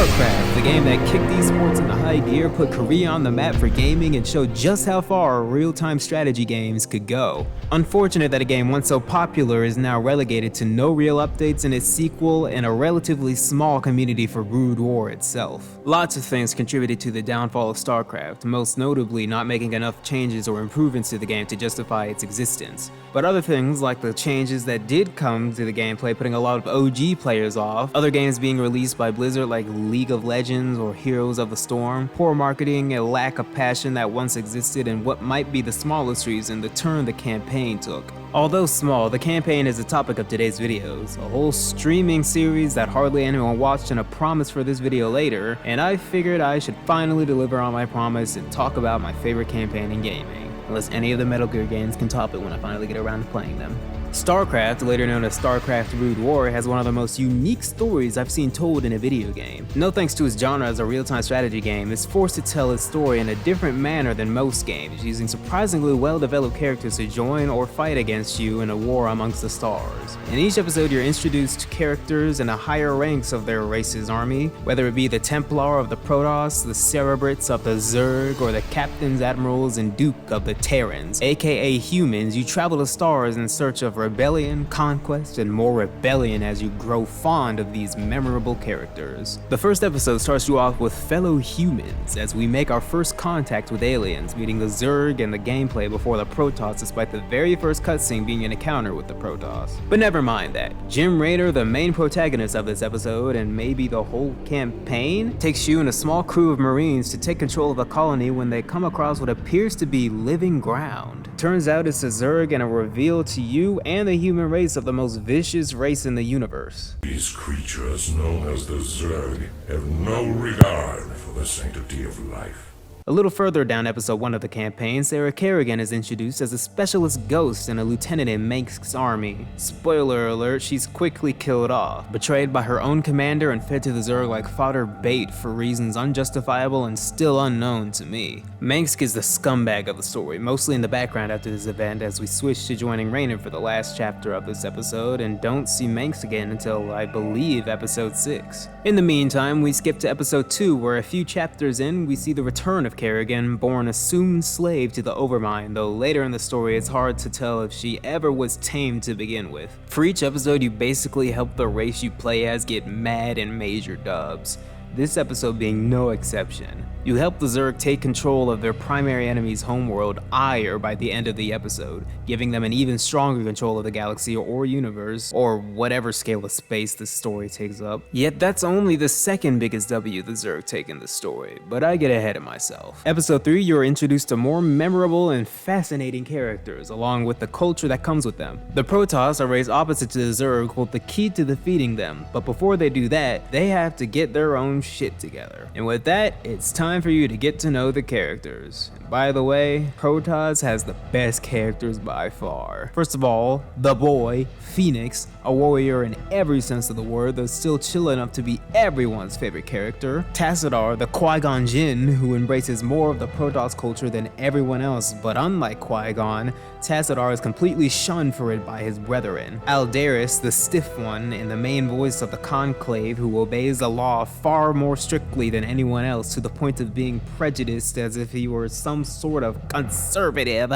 Starcraft, the game that kicked esports into high gear, put Korea on the map for gaming, and showed just how far real-time strategy games could go. Unfortunate that a game once so popular is now relegated to no real updates in its sequel and a relatively small community for Brood War itself. Lots of things contributed to the downfall of Starcraft, most notably not making enough changes or improvements to the game to justify its existence. But other things, like the changes that did come to the gameplay putting a lot of OG players off, other games being released by Blizzard like League of Legends or Heroes of the Storm, poor marketing, a lack of passion that once existed, and what might be the smallest reason, the turn the campaign took. Although small, the campaign is the topic of today's videos, a whole streaming series that hardly anyone watched and a promise for this video later, and I figured I should finally deliver on my promise and talk about my favorite campaign in gaming, unless any of the Metal Gear games can top it when I finally get around to playing them. Starcraft, later known as Starcraft Brood War, has one of the most unique stories I've seen told in a video game. No thanks to its genre as a real-time strategy game, it's forced to tell its story in a different manner than most games, using surprisingly well-developed characters to join or fight against you in a war amongst the stars. In each episode, you're introduced to characters in the higher ranks of their race's army, whether it be the Templar of the Protoss, the Cerebrates of the Zerg, or the Captains, Admirals, and Duke of the Terrans, aka humans. You travel the stars in search of rebellion, conquest, and more rebellion as you grow fond of these memorable characters. The first episode starts you off with fellow humans as we make our first contact with aliens, meeting the Zerg and the gameplay before the Protoss, despite the very first cutscene being an encounter with the Protoss. But never mind that. Jim Raynor, the main protagonist of this episode, and maybe the whole campaign, takes you and a small crew of Marines to take control of a colony when they come across what appears to be living ground. Turns out it's a Zerg, and a reveal to you and the human race of the most vicious race in the universe. These creatures known as the Zerg have no regard for the sanctity of life. A little further down episode 1 of the campaign, Sarah Kerrigan is introduced as a specialist ghost and a lieutenant in Mengsk's army. Spoiler alert, she's quickly killed off, betrayed by her own commander and fed to the Zerg like fodder bait for reasons unjustifiable and still unknown to me. Mengsk is the scumbag of the story, mostly in the background after this event as we switch to joining Raynor for the last chapter of this episode and don't see Mengsk again until, I believe, episode 6. In the meantime, we skip to episode 2 where a few chapters in, we see the return of Kerrigan, born assumed slave to the Overmind, though later in the story it's hard to tell if she ever was tamed to begin with. For each episode, you basically help the race you play as get mad and major dubs, this episode being no exception. You help the Zerg take control of their primary enemy's homeworld, Ire, by the end of the episode, giving them an even stronger control of the galaxy or universe, or whatever scale of space this story takes up. Yet that's only the second biggest W the Zerg take in the story, but I get ahead of myself. Episode 3, you're introduced to more memorable and fascinating characters, along with the culture that comes with them. The Protoss, a race opposite to the Zerg, hold the key to defeating them, but before they do that, they have to get their own shit together. And with that, it's time for you to get to know the characters. And by the way, Protoss has the best characters by far. First of all, the boy, Phoenix, a warrior in every sense of the word, though still chill enough to be everyone's favorite character. Tassadar, the Qui-Gon Jinn, who embraces more of the Protoss culture than everyone else, but unlike Qui-Gon, Tassadar is completely shunned for it by his brethren. Aldaris, the stiff one, and the main voice of the Conclave, who obeys the law far more strictly than anyone else, to the point of being prejudiced as if he were some sort of conservative.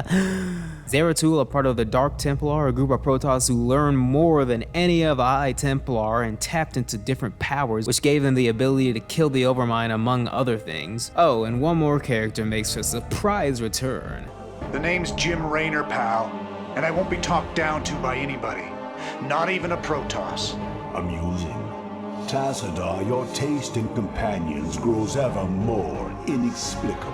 Zeratul, a part of the Dark Templar, a group of Protoss who learned more than any of the High Templar and tapped into different powers, which gave them the ability to kill the Overmind among other things. Oh, and one more character makes a surprise return. The name's Jim Raynor, pal, and I won't be talked down to by anybody, not even a Protoss. Amusing. Tassadar, your taste in companions grows ever more inexplicable.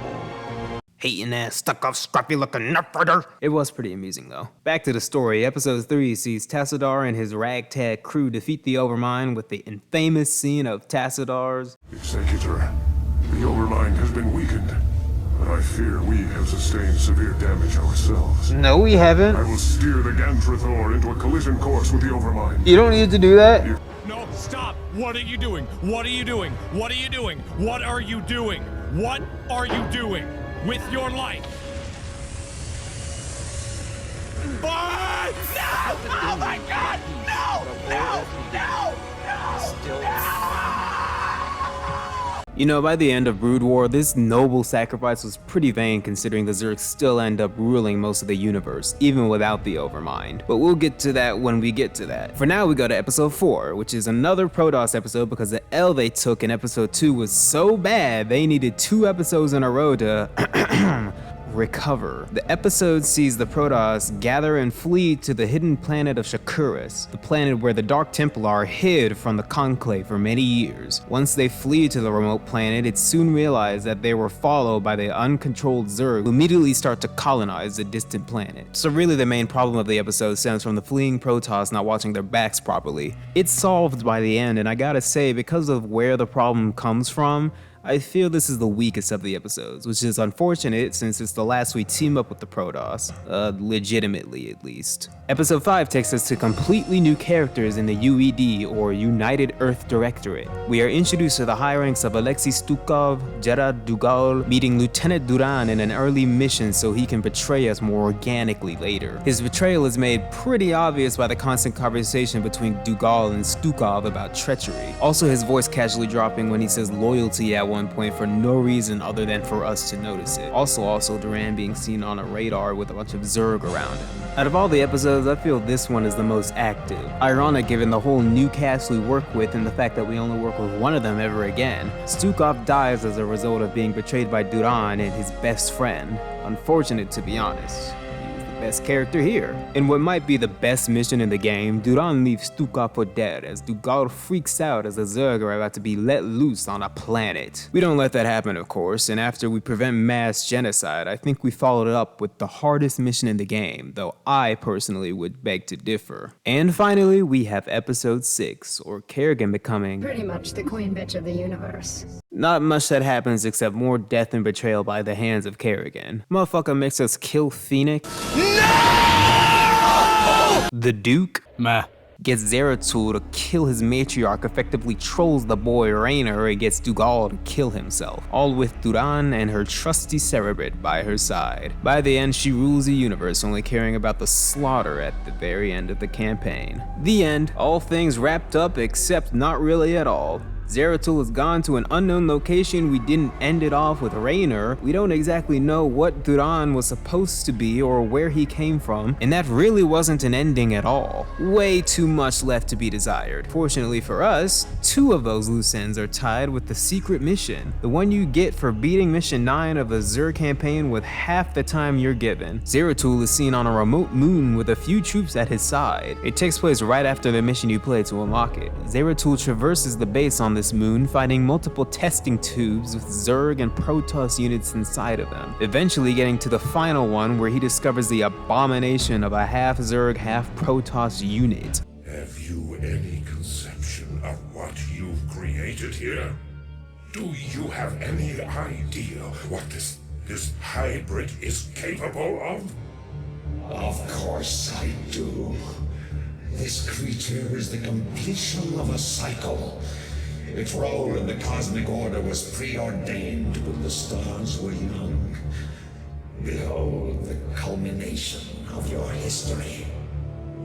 Hating ass, stuck-up, scruffy-looking nutfighter. It was pretty amusing though. Back to the story, episode 3 sees Tassadar and his ragtag crew defeat the Overmind with the infamous scene of Tassadar's Executor, the Overmind has been weakened, but I fear we have sustained severe damage ourselves. No, we haven't. I will steer the Gantrathor into a collision course with the Overmind. You don't need to do that. No, stop! What are you doing? What are you doing? What are you doing? What are you doing? What are you doing with your life? But no! Oh my God! No! No! No! No! No! You know, by the end of Brood War, this noble sacrifice was pretty vain considering the Zerg still end up ruling most of the universe, even without the Overmind. But we'll get to that when we get to that. For now, we go to episode 4, which is another Protoss episode because the L they took in episode 2 was so bad they needed 2 episodes in a row to recover. The episode sees the Protoss gather and flee to the hidden planet of Shakuras, the planet where the Dark Templar hid from the Conclave for many years. Once they flee to the remote planet, it's soon realized that they were followed by the uncontrolled Zerg, who immediately start to colonize the distant planet. So really the main problem of the episode stems from the fleeing Protoss not watching their backs properly. It's solved by the end, and I gotta say, because of where the problem comes from, I feel this is the weakest of the episodes, which is unfortunate since it's the last we team up with the Protoss, legitimately at least. Episode 5 takes us to completely new characters in the UED, or United Earth Directorate. We are introduced to the high ranks of Alexei Stukov, Gerard Dugal, meeting Lieutenant Duran in an early mission so he can betray us more organically later. His betrayal is made pretty obvious by the constant conversation between Dugal and Stukov about treachery. Also his voice casually dropping when he says loyalty at one point for no reason other than for us to notice it. Also Duran being seen on a radar with a bunch of Zerg around him. Out of all the episodes, I feel this one is the most active. Ironic given the whole new cast we work with and the fact that we only work with one of them ever again. Stukov dies as a result of being betrayed by Duran and his best friend. Unfortunate to be honest. Best character here. In what might be the best mission in the game, Duran leaves Stukov for dead as Dugal freaks out as the Zerg are about to be let loose on a planet. We don't let that happen, of course, and after we prevent mass genocide, I think we followed it up with the hardest mission in the game, though I personally would beg to differ. And finally, we have episode 6, or Kerrigan becoming pretty much the queen bitch of the universe. Not much that happens except more death and betrayal by the hands of Kerrigan. Motherfucker makes us kill Phoenix. No! The Duke gets Zeratul to kill his matriarch, effectively trolls the boy Raynor and gets Dugal to kill himself, all with Duran and her trusty Cerebrit by her side. By the end, she rules the universe, only caring about the slaughter at the very end of the campaign. The end. All things wrapped up, except not really at all. Zeratul has gone to an unknown location. We didn't end it off with Raynor. We don't exactly know what Duran was supposed to be or where he came from, and that really wasn't an ending at all. Way too much left to be desired. Fortunately for us, 2 of those loose ends are tied with the secret mission, the one you get for beating mission 9 of the Zerg campaign with half the time you're given. Zeratul is seen on a remote moon with a few troops at his side. It takes place right after the mission you play to unlock it. Zeratul traverses the base on this moon, finding multiple testing tubes with Zerg and Protoss units inside of them, eventually getting to the final one where he discovers the abomination of a half Zerg, half Protoss unit. Have you any conception of what you've created here? Do you have any idea what this hybrid is capable of? Of course I do. This creature is the completion of a cycle. Its role in the cosmic order was preordained when the stars were young. Behold the culmination of your history.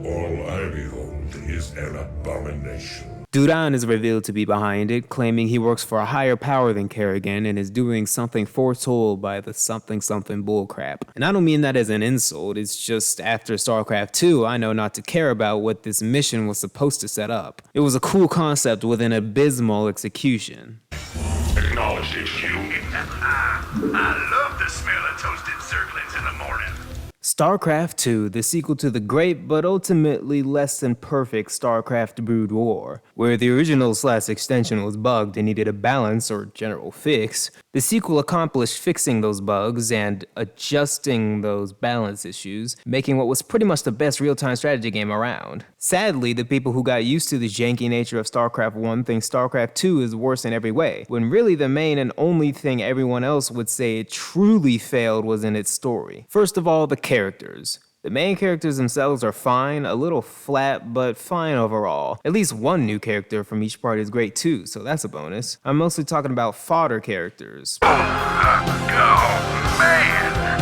All I behold is an abomination. Duran is revealed to be behind it, claiming he works for a higher power than Kerrigan and is doing something foretold by the something bullcrap. And I don't mean that as an insult, it's just after Starcraft 2, I know not to care about what this mission was supposed to set up. It was a cool concept with an abysmal execution. Acknowledged HQ. I love the smell of toasted zerglings in the morning. Starcraft 2, the sequel to the great but ultimately less than perfect Starcraft Brood War, where the original / extension was bugged and needed a balance or general fix. The sequel accomplished fixing those bugs and adjusting those balance issues, making what was pretty much the best real-time strategy game around. Sadly, the people who got used to the janky nature of Starcraft 1 think Starcraft 2 is worse in every way, when really the main and only thing everyone else would say it truly failed was in its story. First of all, the characters. The main characters themselves are fine, a little flat, but fine overall. At least one new character from each part is great too, so that's a bonus. I'm mostly talking about fodder characters. Oh, man.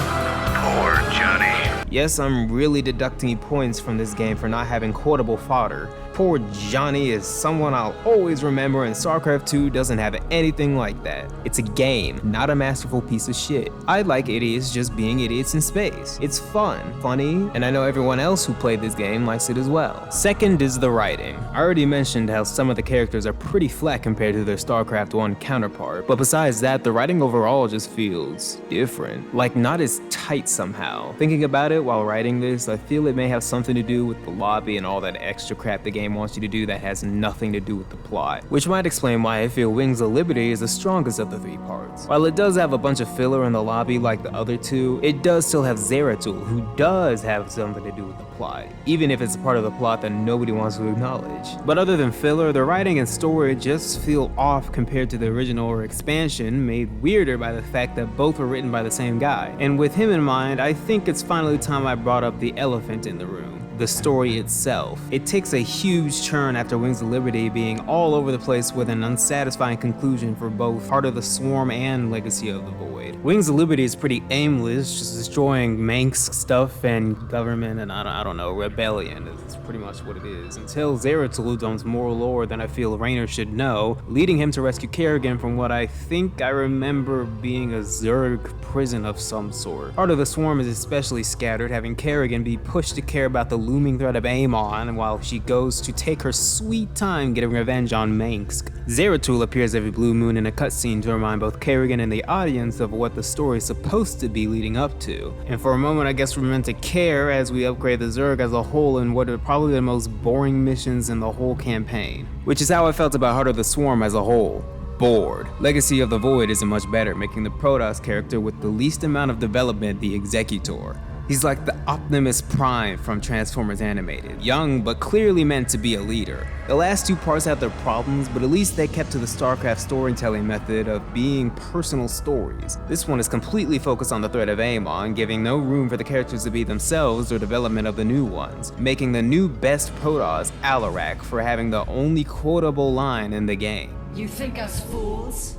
Poor Johnny. Yes, I'm really deducting points from this game for not having quotable fodder. Poor Johnny is someone I'll always remember, and Starcraft 2 doesn't have anything like that. It's a game, not a masterful piece of shit. I like idiots just being idiots in space. It's fun, funny, and I know everyone else who played this game likes it as well. Second is the writing. I already mentioned how some of the characters are pretty flat compared to their Starcraft 1 counterpart, but besides that, the writing overall just feels different. Like, not as tight somehow. Thinking about it while writing this, I feel it may have something to do with the lobby and all that extra crap the game wants you to do that has nothing to do with the plot, which might explain why I feel Wings of Liberty is the strongest of the 3 parts. While it does have a bunch of filler in the lobby like the other 2, it does still have Zeratul, who does have something to do with the plot, even if it's a part of the plot that nobody wants to acknowledge. But other than filler, the writing and story just feel off compared to the original or expansion, made weirder by the fact that both were written by the same guy. And with him in mind, I think it's finally time I brought up the elephant in the room. The story itself. It takes a huge turn after Wings of Liberty being all over the place with an unsatisfying conclusion for both Heart of the Swarm and Legacy of the Void. Wings of Liberty is pretty aimless, just destroying Manx stuff and government and I don't know, rebellion is pretty much what it is. Until Zeratul dumps more lore than I feel Raynor should know, leading him to rescue Kerrigan from what I think I remember being a Zerg prison of some sort. Heart of the Swarm is especially scattered, having Kerrigan be pushed to care about the looming threat of Amon while she goes to take her sweet time getting revenge on Manx. Zeratul appears every blue moon in a cutscene to remind both Kerrigan and the audience of what the story is supposed to be leading up to. And for a moment I guess we're meant to care as we upgrade the Zerg as a whole in what are probably the most boring missions in the whole campaign. Which is how I felt about Heart of the Swarm as a whole. Bored. Legacy of the Void isn't much better, making the Protoss character with the least amount of development the Executor. He's like the Optimus Prime from Transformers Animated, young but clearly meant to be a leader. The last 2 parts have their problems, but at least they kept to the Starcraft storytelling method of being personal stories. This one is completely focused on the threat of Amon, giving no room for the characters to be themselves or development of the new ones, making the new best Protoss Alarak for having the only quotable line in the game. You think us fools?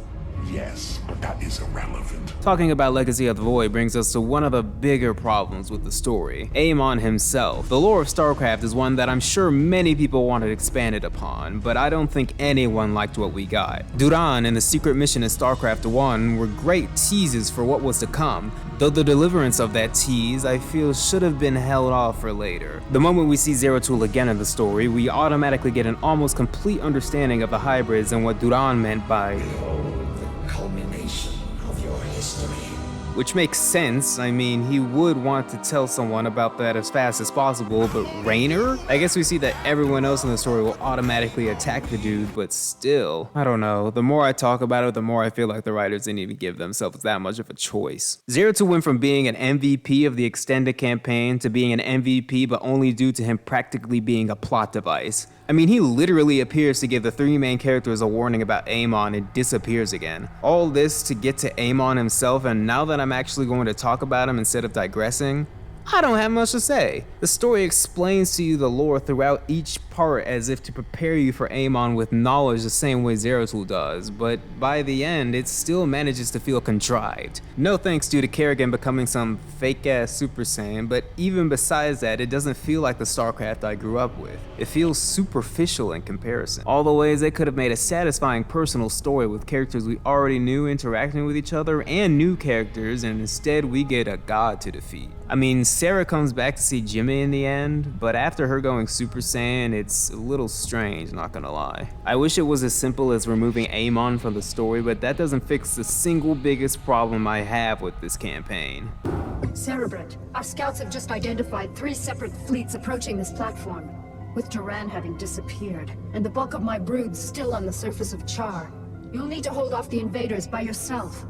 Yes, but that is irrelevant. Talking about Legacy of the Void brings us to one of the bigger problems with the story, Amon himself. The lore of Starcraft is one that I'm sure many people wanted expanded upon, but I don't think anyone liked what we got. Duran and the secret mission in Starcraft 1 were great teases for what was to come, though the deliverance of that tease I feel should have been held off for later. The moment we see Zeratul again in the story, we automatically get an almost complete understanding of the hybrids and what Duran meant by Culmination of your history. which makes sense. I mean, he would want to tell someone about that as fast as possible, but Raynor? I guess we see that everyone else in the story will automatically attack the dude, but still, I don't know. The more I talk about it, the more I feel like the writers didn't even give themselves that much of a choice. Zeratul went from being an MVP of the extended campaign to being an MVP, but only due to him practically being a plot device. I mean, he literally appears to give the 3 main characters a warning about Amon and disappears again. All this to get to Amon himself, and now that I'm actually going to talk about him instead of digressing, I don't have much to say. The story explains to you the lore throughout each part as if to prepare you for Amon with knowledge the same way Zeratul does, but by the end, it still manages to feel contrived. No thanks due to Kerrigan becoming some fake-ass Super Saiyan, but even besides that, it doesn't feel like the Starcraft I grew up with. It feels superficial in comparison. All the ways they could have made a satisfying personal story with characters we already knew interacting with each other and new characters, and instead we get a god to defeat. I mean, Sarah comes back to see Jimmy in the end, but after her going Super Saiyan, it's a little strange, not gonna lie. I wish it was as simple as removing Amon from the story, but that doesn't fix the single biggest problem I have with this campaign. Cerebrate, our scouts have just identified 3 separate fleets approaching this platform, with Duran having disappeared, and the bulk of my brood still on the surface of Char. You'll need to hold off the invaders by yourself.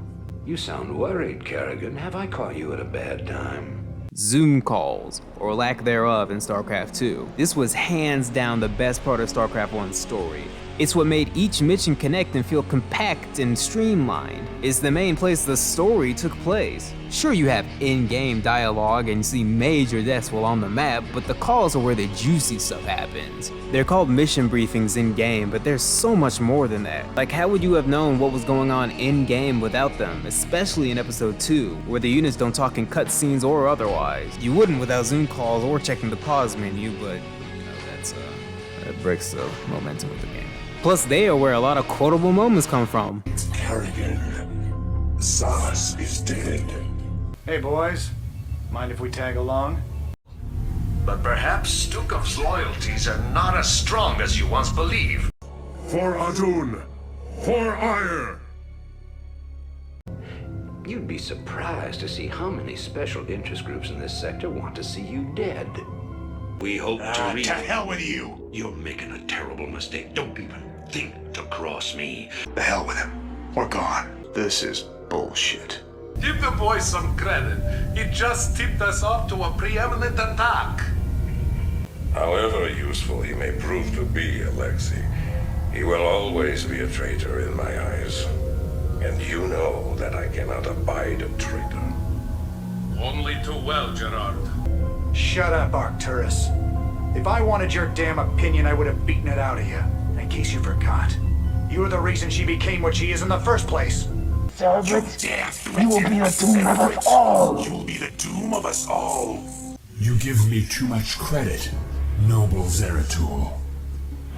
You sound worried, Kerrigan. Have I caught you at a bad time? Zoom calls, or lack thereof in StarCraft 2. This was hands down the best part of StarCraft 1's story. It's what made each mission connect and feel compact and streamlined. It's the main place the story took place. Sure, you have in-game dialogue and see major deaths while on the map, but the calls are where the juicy stuff happens. They're called mission briefings in-game, but there's so much more than that. Like, how would you have known what was going on in-game without them, especially in episode 2, where the units don't talk in cutscenes or otherwise? You wouldn't without Zoom calls or checking the pause menu, but That breaks the momentum of the game. Plus, they are where a lot of quotable moments come from. Kerrigan, Zaz is dead. Hey boys, mind if we tag along? But perhaps Stukov's loyalties are not as strong as you once believed. For Adun! For Ire! You'd be surprised to see how many special interest groups in this sector want to see you dead. We hope to reach... To hell with you! You're making a terrible mistake. Don't even think to cross me. The hell with him. We're gone. This is bullshit. Give the boy some credit. He just tipped us off to a preeminent attack. However useful he may prove to be, Alexei, he will always be a traitor in my eyes. And you know that I cannot abide a traitor. Only too well, Gerard. Shut up, Arcturus. If I wanted your damn opinion, I would have beaten it out of you. In case you forgot. You were the reason she became what she is in the first place. You will be the doom of us all! You will be the doom of us all! You give me too much credit, noble Zeratul.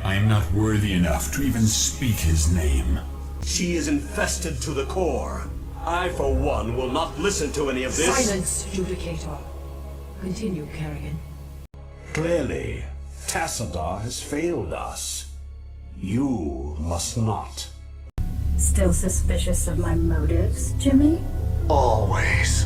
I am not worthy enough to even speak his name. She is infested to the core. I, for one, will not listen to any of this. Silence, Judicator. Continue, Kerrigan. Clearly, Tassadar has failed us. You must not. Still suspicious of my motives, Jimmy? Always.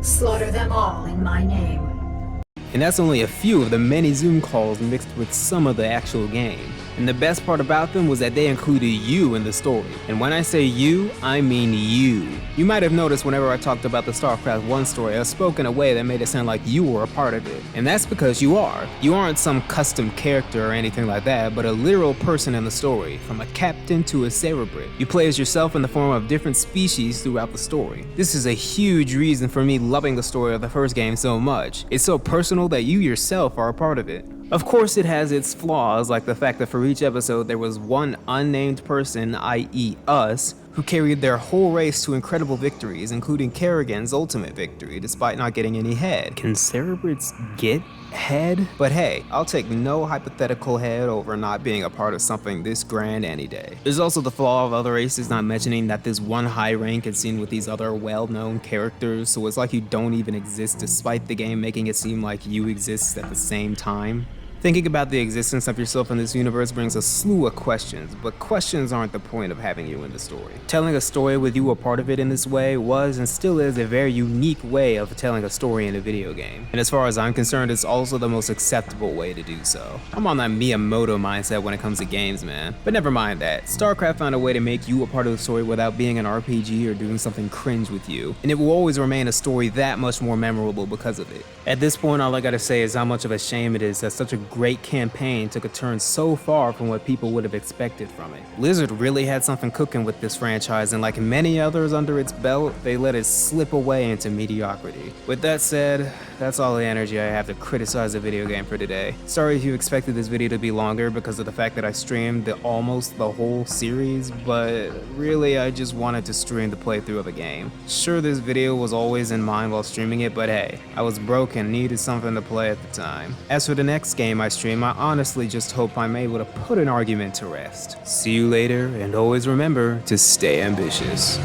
Slaughter them all in my name. And that's only a few of the many Zoom calls mixed with some of the actual game. And the best part about them was that they included you in the story. And when I say you, I mean you. You might have noticed whenever I talked about the Starcraft 1 story, I spoke in a way that made it sound like you were a part of it. And that's because you are. You aren't some custom character or anything like that, but a literal person in the story, from a captain to a cerebrate. You play as yourself in the form of different species throughout the story. This is a huge reason for me loving the story of the first game so much. It's so personal that you yourself are a part of it. Of course, it has its flaws, like the fact that for each episode there was one unnamed person, i.e. us, who carried their whole race to incredible victories, including Kerrigan's ultimate victory, despite not getting any head. Can cerebrates get head? But hey, I'll take no hypothetical head over not being a part of something this grand any day. There's also the flaw of other races not mentioning that this one high rank is seen with these other well-known characters, so it's like you don't even exist despite the game making it seem like you exist at the same time. Thinking about the existence of yourself in this universe brings a slew of questions, but questions aren't the point of having you in the story. Telling a story with you a part of it in this way was and still is a very unique way of telling a story in a video game. And as far as I'm concerned, it's also the most acceptable way to do so. I'm on that Miyamoto mindset when it comes to games, man. But never mind that. Starcraft found a way to make you a part of the story without being an RPG or doing something cringe with you. And it will always remain a story that much more memorable because of it. At this point, all I gotta say is how much of a shame it is that such a great campaign took a turn so far from what people would have expected from it. Blizzard really had something cooking with this franchise, and like many others under its belt, they let it slip away into mediocrity. With that said, that's all the energy I have to criticize the video game for today. Sorry if you expected this video to be longer because of the fact that I streamed almost the whole series, but really I just wanted to stream the playthrough of a game. Sure, this video was always in mind while streaming it, but hey, I was broke and needed something to play at the time. As for the next game I stream, I honestly just hope I'm able to put an argument to rest. See you later, and always remember to stay ambitious.